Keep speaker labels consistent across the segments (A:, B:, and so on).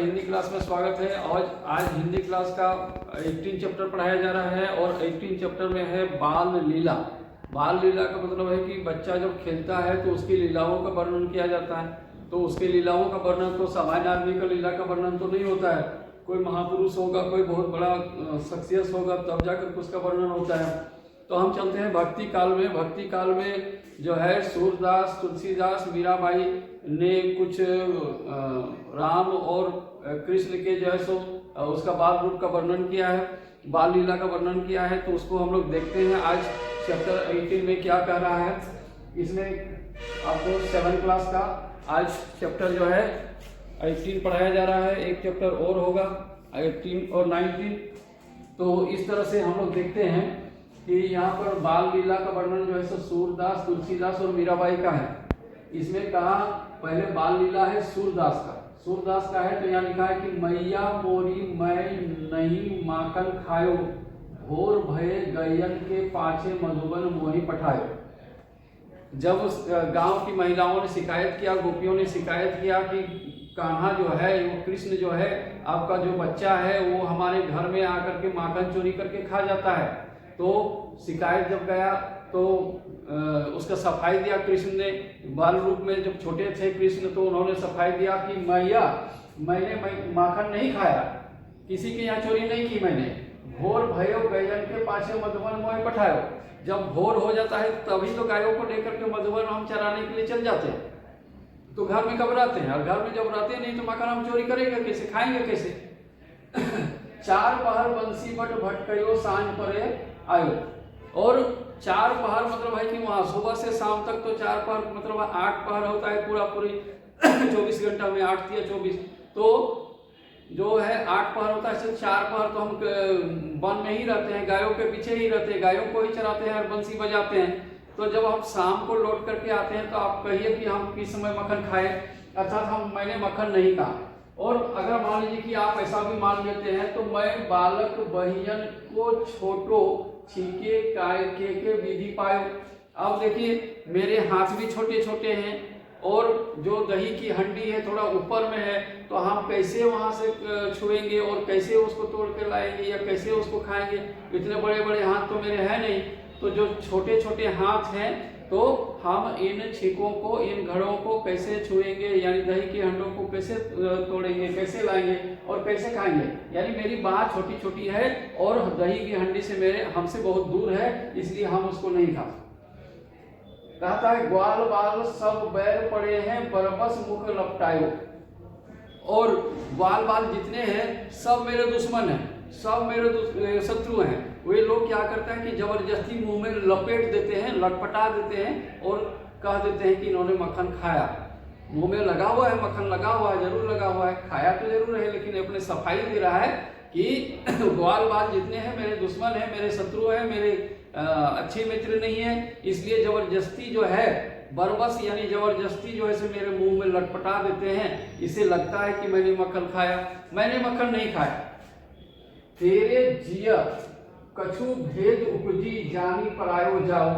A: Hindi class में स्वागत है। और आज हिंदी क्लास का 18 चैप्टर पढ़ाया जा रहा है और 18 चैप्टर में है बाल लीला। बाल लीला का मतलब है कि बच्चा जब खेलता है तो उसकी लीलाओं का वर्णन किया जाता है। तो उसकी लीलाओं का वर्णन तो सामान्य आदमी का लीला का वर्णन तो नहीं होता है, कोई महापुरुष होगा, कोई बहुत बड़ा शख्सियत होगा, तब जाकर उसका वर्णन होता है। तो हम चलते हैं भक्ति काल में। भक्ति काल में जो है सूरदास, तुलसीदास, मीराबाई ने कुछ राम और कृष्ण के जो है सो उसका बाल रूप का वर्णन किया है, बाल लीला का वर्णन किया है। तो उसको हम लोग देखते हैं आज चैप्टर 18 में क्या कह रहा है। इसमें आपको 7 क्लास का आज चैप्टर जो है 18 पढ़ाया जा रहा है। एक चैप्टर और होगा 18 और 19। तो इस तरह से हम लोग देखते हैं कि यहाँ पर बाल लीला का वर्णन जो है सो सूरदास, तुलसीदास और मीराबाई का है। इसमें कहा पहले बाल लीला है सूरदास का। सूरदास का है तो यहाँ लिखा है कि मैया मोरी मैं नहीं माखन खायो, भोर भये गयन के पाछे मधुबन मोही पठायो। जब उस गांव की महिलाओं ने शिकायत किया, गोपियों ने शिकायत किया कि कान्हा जो है, वो कृष्ण जो है, आपका जो बच्चा है वो हमारे घर में आकर के माखन चोरी करके खा जाता है। तो शिकायत जब गया तो उसका सफाई दिया कृष्ण ने। बाल रूप में जब छोटे थे कृष्ण तो उन्होंने सफाई दिया कि मैया मैंने माखन नहीं खाया, किसी के यहाँ चोरी नहीं की मैंने। भोर भयो गयन के पाछे मधुबन मोह पठायो। जब भोर हो जाता है तभी तो गायों को लेकर के मधुबन हम चराने के लिए चल जाते हैं। तो घर में कब रहते हैं, और घर में जब रहते हैं नहीं तो माखन हम चोरी करेंगे कैसे, खाएंगे कैसे। चार पहर बंसी बट भटकयो सांझ परे आयो। और 4 पहर मतलब है कि वहाँ सुबह से शाम तक तो 4 पहर मतलब 8 पहर होता है, पूरी 24 घंटा में 8 या 24, तो जो है 8 पहर होता है। सिर्फ 4 पहर तो हम वन में ही रहते हैं, गायों के पीछे ही रहते हैं, गायों को ही चराते हैं और बंसी बजाते हैं। तो जब हम शाम को लौट करके आते हैं तो आप कहिए कि हम किस समय मक्खन खाए, अर्थात मैंने मक्खन नहीं कहा। और अगर मान लीजिए कि आप ऐसा भी मान लेते हैं तो मैं बालक बहियन को छोटो छीके काय के विधि पायो। अब देखिए मेरे हाथ भी छोटे छोटे हैं और जो दही की हंडी है थोड़ा ऊपर में है, तो हम कैसे वहां से छुएंगे और कैसे उसको तोड़ के लाएंगे या कैसे उसको खाएंगे। इतने बड़े बड़े हाथ तो मेरे हैं नहीं। तो जो छोटे छोटे हाथ हैं तो हम इन छीकों को, इन घड़ों को कैसे छुएंगे, यानी दही की हंडों को कैसे तोड़ेंगे, कैसे लाएंगे और कैसे खाएंगे। यानी मेरी बात छोटी छोटी है और दही की हंडी से हमसे बहुत दूर है, इसलिए हम उसको नहीं खा। कहता है ग्वाल बाल सब बैर पड़े हैं, बरबस मुख लपटायो। और ग्वाल बाल जितने हैं सब मेरे दुश्मन हैं, सब मेरे शत्रु हैं। वे लोग क्या करते हैं कि जबरदस्ती मुंह में लपेट देते हैं, लटपटा देते हैं और कह देते हैं कि इन्होंने मक्खन खाया। मुंह में लगा हुआ है, मक्खन लगा हुआ है, जरूर लगा हुआ है, खाया तो जरूर है, लेकिन अपने सफाई दे रहा है कि ग्वाल बाल जितने हैं मेरे दुश्मन हैं, मेरे शत्रु हैं, मेरे अच्छे मित्र नहीं है। इसलिए जबरदस्ती जो है, बरबस यानी जबरदस्ती जो है से मेरे मुंह में लटपटा देते हैं। इससे लगता है कि मैंने मक्खन खाया, मैंने मक्खन नहीं खाया। तेरे जिया कछु भेद उपजी जानी परायो जाओ।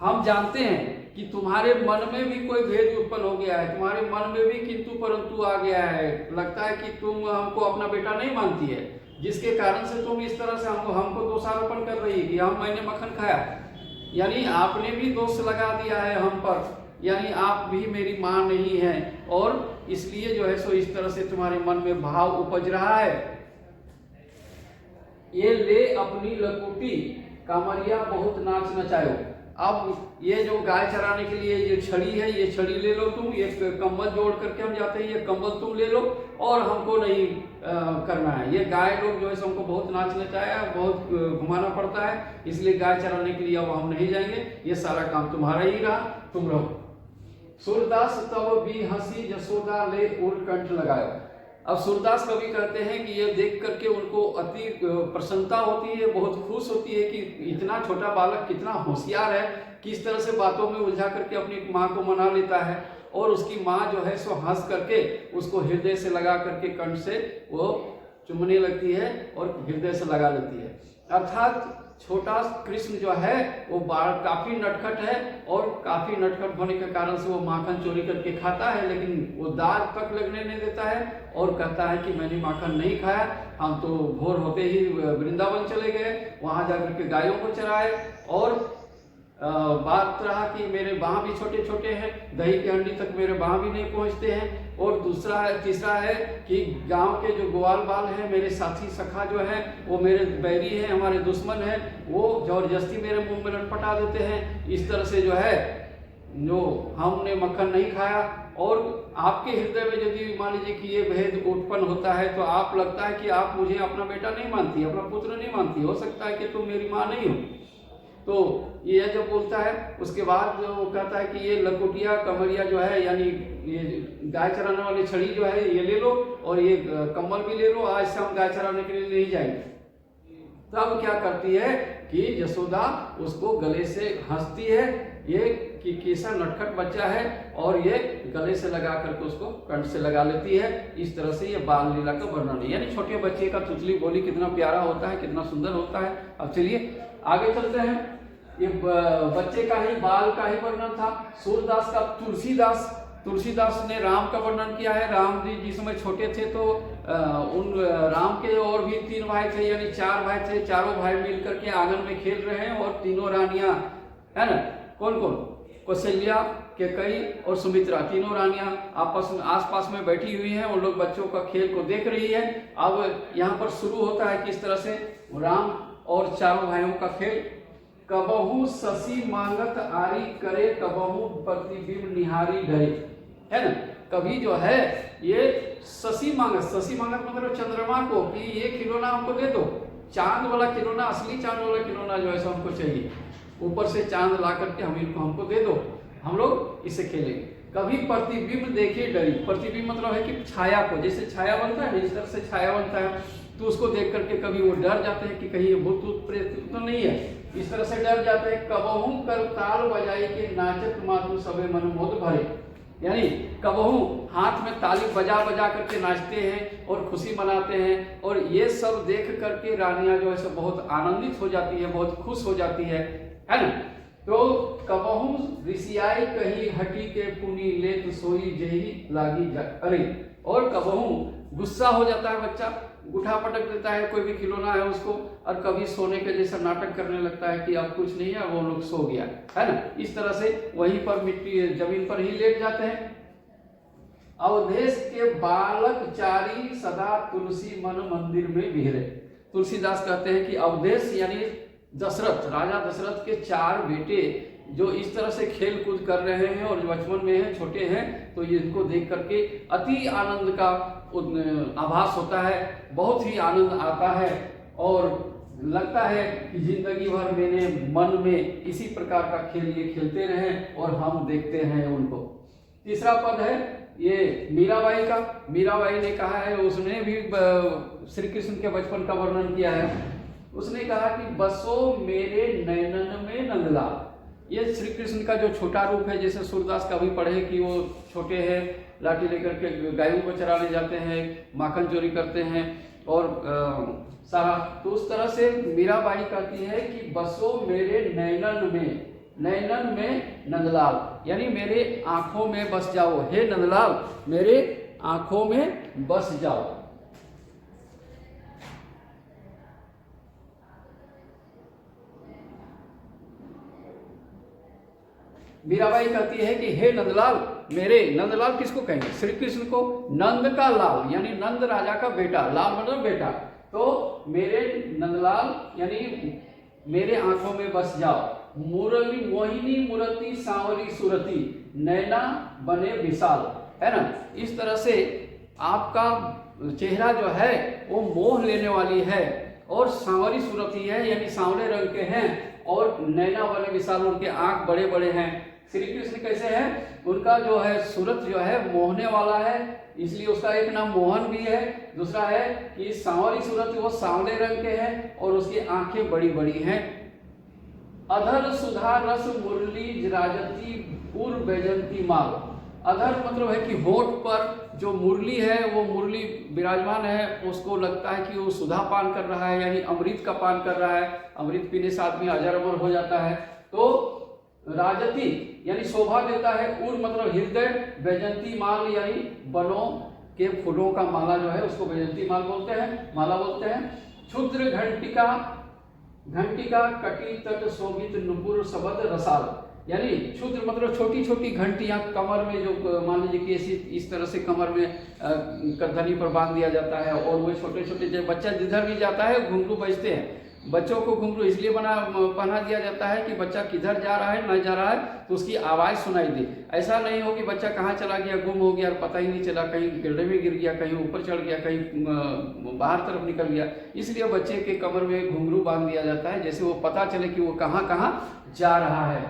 A: हम जानते हैं कि तुम्हारे मन में भी कोई भेद उत्पन्न हो गया है, तुम्हारे मन में भी किंतु परंतु आ गया है। लगता है कि तुम हमको अपना बेटा नहीं मानती है, जिसके कारण से तुम इस तरह से हमको दोषारोपण कर रही कि मैंने मक्खन खाया। यानी आपने भी दोष लगा दिया है हम पर, यानी आप भी मेरी मां नहीं है, और इसलिए जो है सो इस तरह से तुम्हारे मन में भाव उपज रहा है। ये ले अपनी लकुटी कामरिया बहुत नाच नचायो। अब ये जो गाय चराने के लिए ये छड़ी है, ये छड़ी ले लो तुम, ये कंबल जोड़ करके हम जाते हैं, ये कंबल तुम ले लो और हमको नहीं करना है। ये गाय लोग जो है हमको बहुत नाच नचाया, बहुत घुमाना पड़ता है, इसलिए गाय चराने के लिए अब हम नहीं जाएंगे, ये सारा काम तुम्हारा ही रहा, तुम रहो। सूरदास तब भी हंसी जसोदा ले उलकंठ लगायो। अब सूरदास कवि कहते हैं कि ये देख करके उनको अति प्रसन्नता होती है, बहुत खुश होती है कि इतना छोटा बालक कितना होशियार है, किस तरह से बातों में उलझा करके अपनी माँ को मना लेता है। और उसकी माँ जो है सो हंस करके उसको हृदय से लगा करके कंठ से वो चुमने लगती है और हृदय से लगा लेती है। अर्थात छोटा कृष्ण जो है वो काफी नटखट है, और काफी नटखट होने के कारण से वो माखन चोरी करके खाता है, लेकिन वो दाग तक लगने नहीं देता है और कहता है कि मैंने माखन नहीं खाया, हम तो भोर होते ही वृंदावन चले गए, वहां जाकर के गायों को चराए, और बात रहा कि मेरे बाँह भी छोटे छोटे हैं, दही की हंडी तक मेरे बाँह भी नहीं पहुंचते हैं, और तीसरा है कि गांव के जो ग्वाल बाल हैं, मेरे साथी सखा जो हैं वो मेरे बैरी हैं, हमारे दुश्मन हैं, वो जबरदस्ती मेरे मुंह में लटपटा देते हैं। इस तरह से जो है जो हमने मक्खन नहीं खाया। और आपके हृदय में यदि मान लीजिए कि ये भेद उत्पन्न होता है तो आप लगता है कि आप मुझे अपना बेटा नहीं मानती, अपना पुत्र नहीं मानती, हो सकता है कि तुम मेरी माँ नहीं हो। तो ये जब बोलता है उसके बाद जो कहता है कि ये लकोटिया कमरिया जो है, यानी ये गाय चराने वाली छड़ी जो है ये ले लो, और ये कम्बल भी ले लो, आज से हम गाय चराने के लिए नहीं जाएंगे। तब क्या करती है कि यशोदा उसको गले से हंसती है, ये कि कैसा नटखट बच्चा है, और ये गले से लगा करके उसको कंठ से लगा लेती है। इस तरह से ये बाल लीला का वर्णन है, यानी छोटे बच्चे का तुतली बोली कितना प्यारा होता है, कितना सुंदर होता है। अब चलिए आगे चलते हैं। ये बच्चे का ही बाल का ही वर्णन था। सूरदास का तुलसीदास ने राम का वर्णन किया है। राम जी जिस समय छोटे थे तो उन राम के और भी 3 भाई थे, यानी 4 भाई थे, चारों भाई मिलकर के आंगन में खेल रहे हैं, और तीनों रानियां है ना, कौन कौन, कौशल्या, कैकेयी और सुमित्रा, तीनों रानियां आपस में आसपास में बैठी हुई हैं, उन लोग बच्चों का खेल को देख रही है। अब यहाँ पर शुरू होता है किस तरह से राम और चारों भाइयों का खेल। कबहू शशि मांगत आरी करे, कबहू प्रतिबिंब निहारी डरे, है ना। कभी जो है ये शशि मांगत मतलब चंद्रमा को कि ये खिलौना हमको दे दो, चांद वाला खिलौना, असली चांद वाला खिलौना जो है हमको चाहिए, ऊपर से चांद ला करके हमको दे दो, हम लोग इसे खेलेंगे। कभी प्रतिबिंब देखे डरी, प्रतिबिंब मतलब है कि छाया को, जैसे छाया बनता है इस तरह से छाया बनता है, तो उसको देख करके कभी वो डर जाते हैं कि कहीं ये भूत प्रेत तो नहीं है, इस तरह से डर जाते हैं। कबहू कर ताल बजाई के नाचत मातु सबे मन मोद भरे, यानी कबहू हाथ में ताली बजा बजा करके नाचते हैं और खुशी मनाते हैं, और ये सब देख करके रानियां जो है सब बहुत आनंदित हो जाती है, बहुत खुश हो जाती है ना। तो कबहू ऋषियाई कही हटी के पुनी लेत सोई जही लागी अरे, और कबहू गुस्सा हो जाता है बच्चा, उठा पटक देता है कोई भी खिलौना है उसको, और कभी सोने के जैसा नाटक करने लगता है कि अब कुछ नहीं है, वो लोग सो गया है ना। इस तरह से वहीं पर मिट्टी जमीन पर ही लेट जाते हैं। अवधेश के बालक चारी सदा तुलसी मन मंदिर में बिहरे। तुलसीदास कहते हैं कि अवधेश यानी दशरथ, राजा दशरथ के 4 बेटे जो इस तरह से खेल कूद कर रहे हैं और बचपन में हैं, छोटे हैं, तो इनको देख करके अति आनंद का आभास होता है, बहुत ही आनंद आता है, और लगता है कि जिंदगी भर मैंने मन में इसी प्रकार का खेल ये खेलते रहे और हम देखते हैं उनको। तीसरा पद है ये मीराबाई का। मीराबाई ने कहा है, उसने भी श्री कृष्ण के बचपन का वर्णन किया है। उसने कहा कि बसो मेरे नैनन में नंदलाल। ये श्री कृष्ण का जो छोटा रूप है, जैसे सूरदास का भी पढ़े कि वो छोटे हैं, लाठी लेकर के गायों को चराने जाते हैं, माखन चोरी करते हैं और सारा, तो उस तरह से मीराबाई कहती है कि बसो मेरे नैनन में नंदलाल, यानी मेरे आंखों में बस जाओ, हे नंदलाल मेरे आंखों में बस जाओ। मीराबाई कहती है कि हे नंदलाल, मेरे, नंदलाल किसको कहेंगे, श्री कृष्ण को, नंद का लाल यानी नंद राजा का बेटा, लाल मतलब बेटा, तो मेरे नंदलाल यानी मेरे आंखों में बस जाओ। मुरली मोहिनी मूर्ति सांवरी सुरती, नैना बने विशाल, है ना। इस तरह से आपका चेहरा जो है वो मोह लेने वाली है, और सांवरी सुरती है यानी सांवले रंग के हैं, और नैना बने विशाल, उनके आंख बड़े बड़े हैं। श्री कृष्ण कैसे हैं, उनका जो है सूरत जो है मोहने वाला है, इसलिए उसका एक नाम मोहन भी है। दूसरा है कि सांवरी सूरत, वो सांवले रंग के हैं और उसकी आंखें बड़ी बड़ी हैं। अधर सुधा रस मुरली राजती पूर्व बैजंती माल, अधर मतलब है कि होठ पर जो मुरली है वो मुरली विराजमान है, उसको लगता है कि वो सुधा पान कर रहा है, यानी अमृत का पान कर रहा है। अमृत पीने से आदमी अजर अमर हो जाता है। तो राजती यानी शोभा देता है। उर मतलब हृदय, वैजंती माल यानी बनों के फूलों का माला जो है उसको वैजंती माल बोलते हैं, माला बोलते हैं। क्षुद्र घंटिका, घंटिका कटी तट शोभित नुपुर शबद रसाल, यानी क्षुद्र मतलब छोटी छोटी घंटियां कमर में, जो मान लीजिए कि इस तरह से कमर में करधनी पर बांध दिया जाता है, और वो छोटे छोटे जो बच्चा जिधर भी जाता है घुंघरू बजते हैं। बच्चों को घुंघरू इसलिए पहना दिया जाता है कि बच्चा किधर जा रहा है, न जा रहा है तो उसकी आवाज़ सुनाई दे। ऐसा नहीं हो कि बच्चा कहाँ चला गया, गुम हो गया और पता ही नहीं चला, कहीं गड्ढे में गिर गया, कहीं ऊपर चढ़ गया, कहीं बाहर तरफ निकल गया। इसलिए बच्चे के कमर में घुंघरू बांध दिया जाता है, जैसे वो पता चले कि वो कहाँ कहाँ जा रहा है।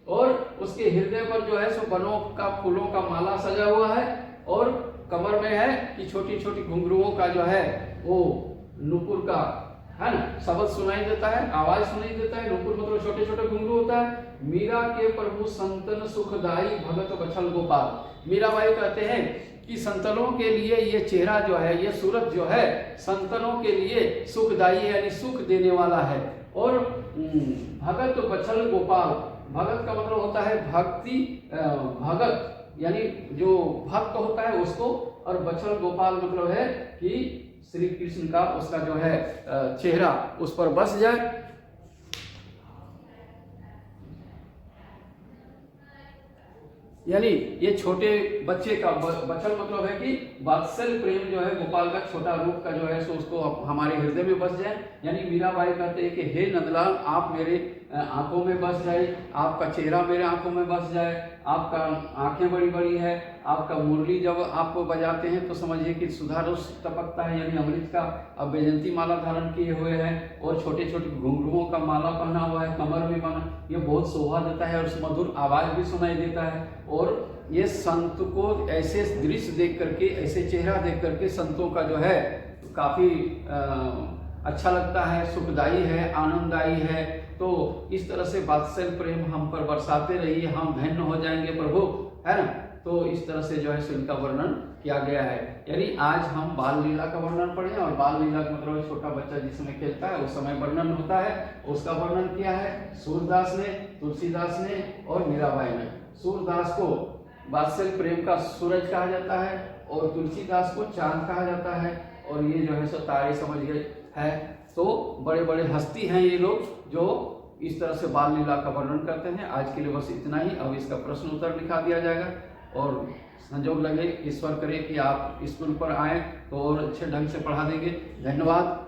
A: और उसके हृदय पर जो है सो बनों का फूलों का माला सजा हुआ है, और कमर में है कि छोटी छोटी घुंघरुओं का जो है वो नुपुर का है ना शब्द सुनाई देता है, आवाज सुनाई देता है। नुपुर मतलब छोटे छोटे घुंघरू होता है। मीरा के प्रभु संतन सुखदाई भगत बछल गोपाल। मीराबाई कहते हैं कि संतनों के लिए ये चेहरा जो है, ये सूरत जो है संतनों के लिए सुखदाई यानी सुख देने वाला है। और भगत बछल गोपाल, भगत का मतलब होता है भक्ति, भगत यानी जो भक्त होता है उसको, और बछल गोपाल मतलब है कि श्री कृष्ण का उसका जो है चेहरा उस पर बस जाए। यानी ये छोटे बच्चे का बचल मतलब है कि वात्सल्य प्रेम जो है गोपाल का छोटा रूप का जो है सो उसको हमारे हृदय में बस जाए। यानी मीराबाई कहते हैं कि हे नंदलाल आप मेरे आंखों में बस जाए, आपका चेहरा मेरे आंखों में बस जाए, आपका आंखें बड़ी बड़ी है, आपका मुरली जब आप बजाते हैं तो समझिए कि सुधा रस टपकता है, यानी अमृत का अब वैजंती माला धारण किए हुए हैं, और छोटे छोटे घुंघरुओं का माला पहना हुआ है, कमर में बना, ये बहुत शोभा देता है और मधुर आवाज भी सुनाई देता है। और ये संत को ऐसे दृश्य देख करके, ऐसे चेहरा देख करके संतों का जो है काफी अच्छा लगता है, सुखदायी है, आनंददायी है। तो इस तरह से वात्सल्य प्रेम हम पर बरसाते रहिए, हम धन्य हो जाएंगे प्रभु, है ना। तो इस तरह से जो है इनका वर्णन किया गया है। यानी आज हम बाल लीला का वर्णन पढ़े, और बाल लीला का मतलब छोटा बच्चा जिस समय खेलता है उस समय वर्णन होता है, उसका वर्णन किया है सूरदास ने, तुलसीदास ने और मीराबाई ने। सूरदास को वात्सल्य प्रेम का सूरज कहा जाता है, और तुलसीदास को चांद कहा जाता है, और ये जो है सो तारे समझ गए है। तो बड़े बड़े हस्ती हैं ये लोग जो इस तरह से बाल लीला का वर्णन करते हैं। आज के लिए बस इतना ही। अब इसका प्रश्न उत्तर लिखा दिया जाएगा, और संजोग लगे ईश्वर करे कि आप स्कूल पर आए तो और अच्छे ढंग से पढ़ा देंगे। धन्यवाद।